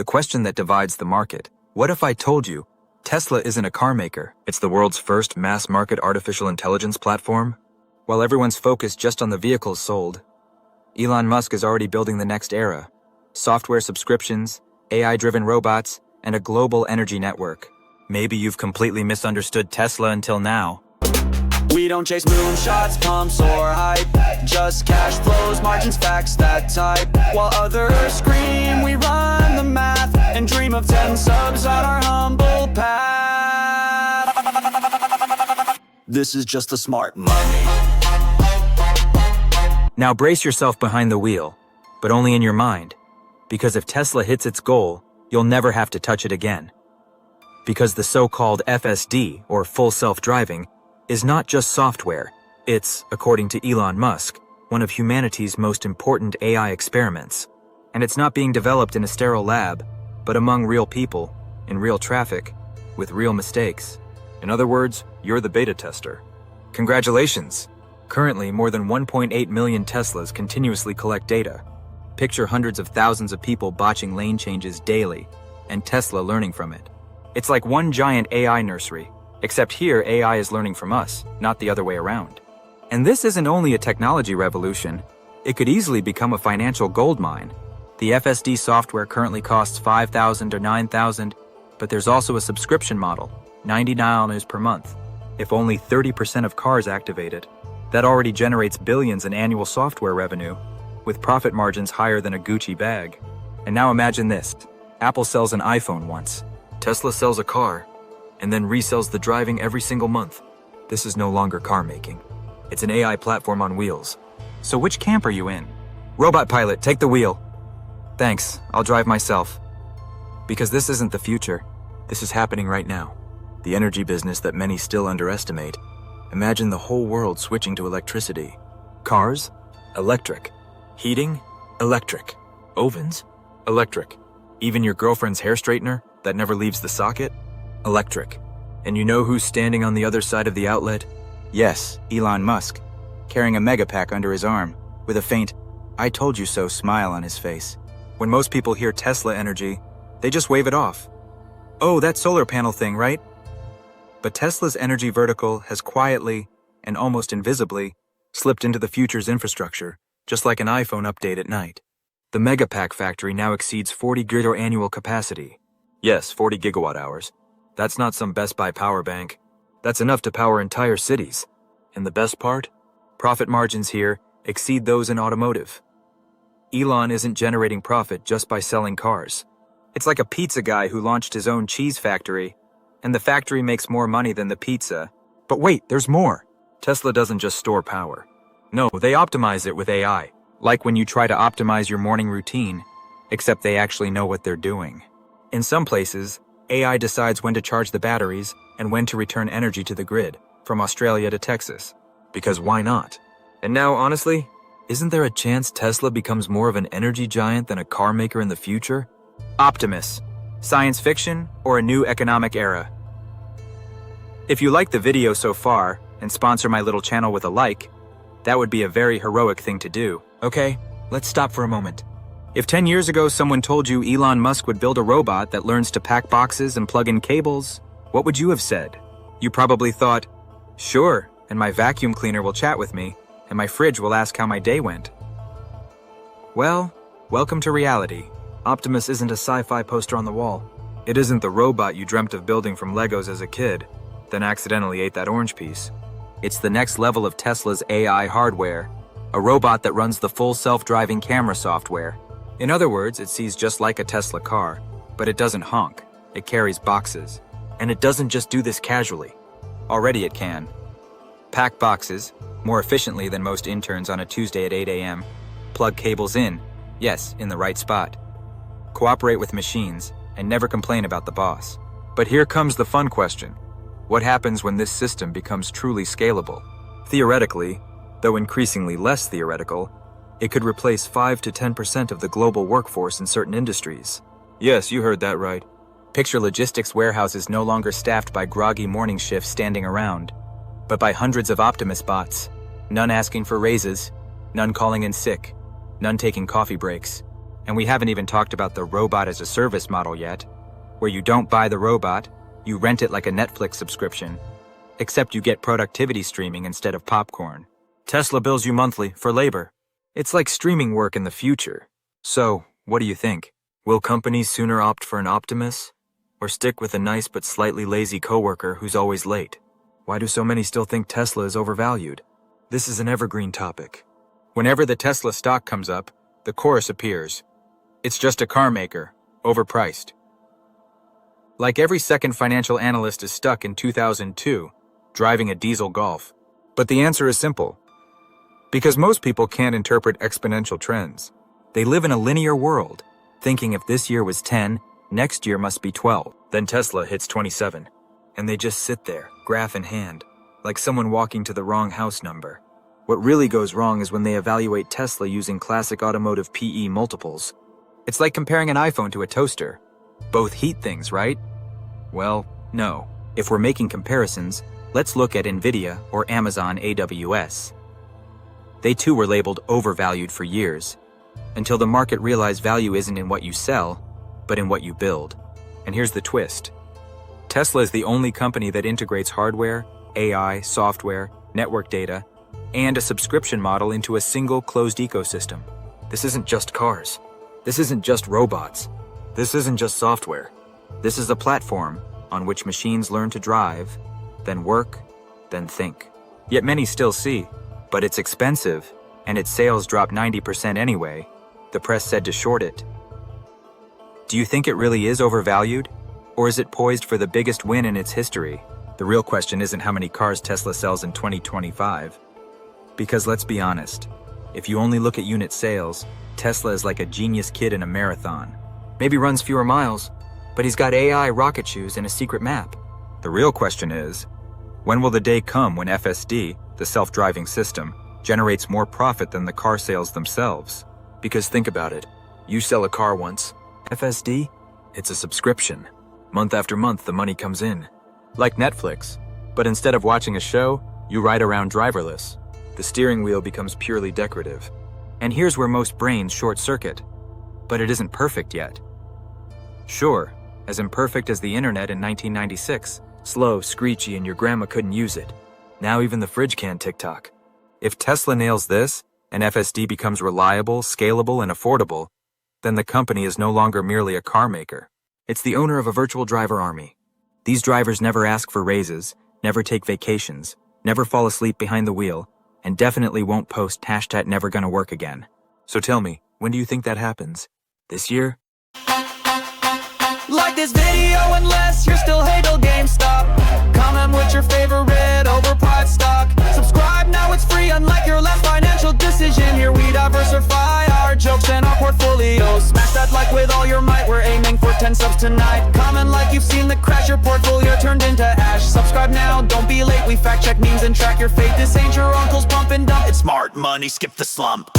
The question that divides the market. What if I told you Tesla isn't a car maker? It's the world's first mass-market artificial intelligence platform? While everyone's focused just on the vehicles sold, Elon Musk is already building the next era. Software subscriptions, AI-driven robots, and a global energy network. Maybe you've completely misunderstood Tesla until now. We don't chase moonshots, pumps, or hype. Just cash flows, margins, facts, that type. While others scream, we run the math and dream of 10 subs on our humble path. This is just the smart money. Now brace yourself behind the wheel, but only in your mind. Because if Tesla hits its goal, you'll never have to touch it again. Because the so-called FSD, or full self-driving, is not just software. It's, according to Elon Musk, one of humanity's most important AI experiments. And it's not being developed in a sterile lab, but among real people, in real traffic, with real mistakes. In other words, you're the beta tester. Congratulations! Currently, more than 1.8 million Teslas continuously collect data. Picture hundreds of thousands of people botching lane changes daily, and Tesla learning from it. It's like one giant AI nursery, except here AI is learning from us, not the other way around. And this isn't only a technology revolution, it could easily become a financial gold mine. The FSD software currently costs $5,000 or $9,000, but there's also a subscription model, $99 per month. If only 30% of cars activate it, that already generates billions in annual software revenue, with profit margins higher than a Gucci bag. And now imagine this. Apple sells an iPhone once. Tesla sells a car, and then resells the driving every single month. This is no longer car making. It's an AI platform on wheels. So which camp are you in? Robot pilot, take the wheel. Thanks, I'll drive myself. Because this isn't the future. This is happening right now. The energy business that many still underestimate. Imagine the whole world switching to electricity. Cars? Electric. Heating? Electric. Ovens? Electric. Even your girlfriend's hair straightener that never leaves the socket? Electric. And you know who's standing on the other side of the outlet? Yes, Elon Musk, carrying a megapack under his arm, with a faint, "I told you so" smile on his face. When most people hear Tesla energy, they just wave it off. Oh, that solar panel thing, right? But Tesla's energy vertical has quietly, and almost invisibly, slipped into the future's infrastructure, just like an iPhone update at night. The Megapack factory now exceeds 40 gigawatt annual capacity. Yes, 40 gigawatt hours. That's not some Best Buy power bank. That's enough to power entire cities. And the best part? Profit margins here exceed those in automotive. Elon isn't generating profit just by selling cars. It's like a pizza guy who launched his own cheese factory, and the factory makes more money than the pizza. But wait, there's more. Tesla doesn't just store power. No, they optimize it with AI. Like when you try to optimize your morning routine, except they actually know what they're doing. In some places, AI decides when to charge the batteries and when to return energy to the grid, from Australia to Texas. Because why not? And now, honestly, isn't there a chance Tesla becomes more of an energy giant than a car maker in the future? Optimus. Science fiction or a new economic era? If you like the video so far and sponsor my little channel with a like, that would be a very heroic thing to do. Okay, let's stop for a moment. If 10 years ago someone told you Elon Musk would build a robot that learns to pack boxes and plug in cables, what would you have said? You probably thought, sure, and my vacuum cleaner will chat with me, and my fridge will ask how my day went. Well, welcome to reality. Optimus isn't a sci-fi poster on the wall. It isn't the robot you dreamt of building from Legos as a kid, then accidentally ate that orange piece. It's the next level of Tesla's AI hardware, a robot that runs the full self-driving camera software. In other words, it sees just like a Tesla car, but it doesn't honk. It carries boxes. And it doesn't just do this casually. Already it can. Pack boxes, more efficiently than most interns on a Tuesday at 8 a.m. Plug cables in, yes, in the right spot. Cooperate with machines, and never complain about the boss. But here comes the fun question. What happens when this system becomes truly scalable? Theoretically, though increasingly less theoretical, it could replace 5 to 10% of the global workforce in certain industries. Yes, you heard that right. Picture logistics warehouses no longer staffed by groggy morning shifts standing around, but by hundreds of Optimus bots, none asking for raises, none calling in sick, none taking coffee breaks. And we haven't even talked about the robot as a service model yet, where you don't buy the robot, you rent it like a Netflix subscription, except you get productivity streaming instead of popcorn. Tesla bills you monthly for labor. It's like streaming work in the future. So, what do you think? Will companies sooner opt for an Optimus, or stick with a nice but slightly lazy coworker who's always late? Why do so many still think Tesla is overvalued? This is an evergreen topic. Whenever the Tesla stock comes up, the chorus appears. It's just a car maker, overpriced. Like every second financial analyst is stuck in 2002, driving a diesel Golf. But the answer is simple. Because most people can't interpret exponential trends. They live in a linear world, thinking if this year was 10, next year must be 12. Then Tesla hits 27. And they just sit there, graph in hand, like someone walking to the wrong house number. What really goes wrong is when they evaluate Tesla using classic automotive PE multiples. It's like comparing an iPhone to a toaster. Both heat things, right? Well, no. If we're making comparisons, let's look at Nvidia or Amazon AWS. They too were labeled overvalued for years, until the market realized value isn't in what you sell, but in what you build. And here's the twist. Tesla is the only company that integrates hardware, AI, software, network data, and a subscription model into a single closed ecosystem. This isn't just cars. This isn't just robots. This isn't just software. This is a platform on which machines learn to drive, then work, then think. Yet many still see, but it's expensive, and its sales dropped 90% anyway. The press said to short it. Do you think it really is overvalued? Or is it poised for the biggest win in its history? The real question isn't how many cars Tesla sells in 2025. Because let's be honest, if you only look at unit sales, Tesla is like a genius kid in a marathon. Maybe runs fewer miles, but he's got AI rocket shoes and a secret map. The real question is, when will the day come when FSD, the self-driving system, generates more profit than the car sales themselves? Because think about it, you sell a car once. FSD? It's a subscription. Month after month, the money comes in. Like Netflix. But instead of watching a show, you ride around driverless. The steering wheel becomes purely decorative. And here's where most brains short-circuit. But it isn't perfect yet. Sure, as imperfect as the internet in 1996. Slow, screechy, and your grandma couldn't use it. Now even the fridge can't TikTok. If Tesla nails this, and FSD becomes reliable, scalable, and affordable, then the company is no longer merely a car maker. It's the owner of a virtual driver army. These drivers never ask for raises, never take vacations, never fall asleep behind the wheel, and definitely won't post #nevergonnawork again. So tell me, when do you think that happens? This year? Like this video unless you're still Hagel GameStop. Comment with your favorite overpriced stock. Subscribe now, it's free, unlike your last financial decision. Here we diversify our jokes and our portfolios. Smash that like with all your might, we're aiming for 10 subs tonight. Comment like you've seen the crash, your portfolio turned into ash. Subscribe now, don't be late, we fact check memes and track your fate. This ain't your uncle's pump and dump, it's smart money, skip the slump.